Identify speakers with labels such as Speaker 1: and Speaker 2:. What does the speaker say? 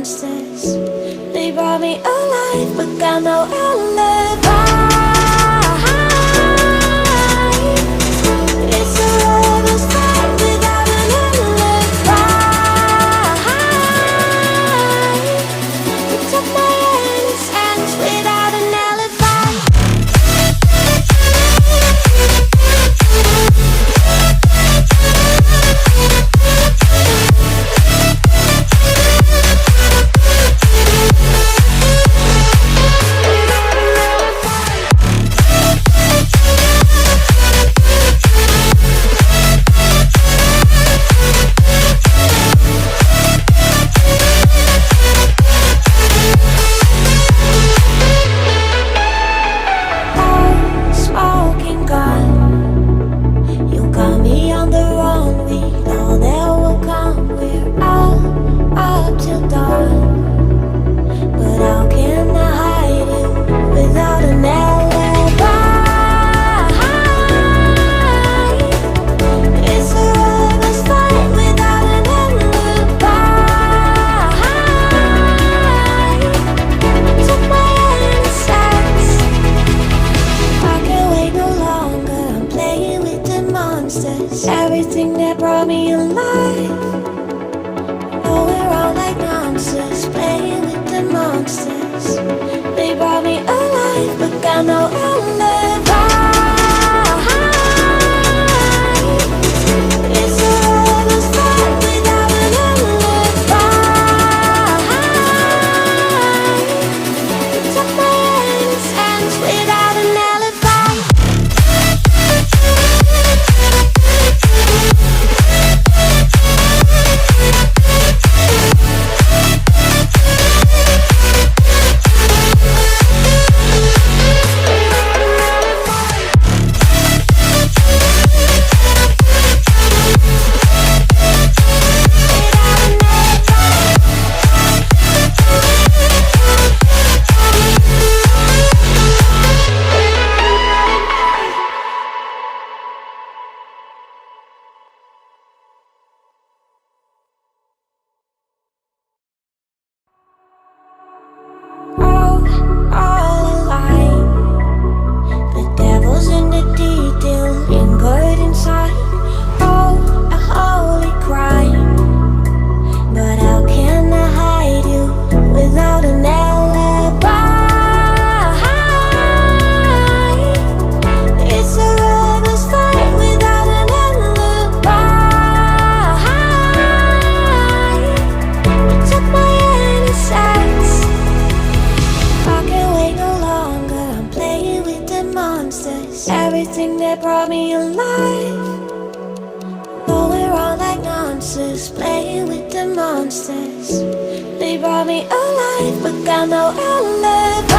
Speaker 1: monsters. They brought me alive, but got no alibi. It's a lover's fight without an alibi. It took my innocence without an alibi. Everything that brought me alive. Oh, we're all like monsters, playing with the monsters. They brought me alive, but got no alibi. It's a lover's fight without an alibi. It took my innocence without an alibi. Everything that brought me alive. Oh, we're all like monsters, playing with the monsters. They brought me alive, but got no alibi.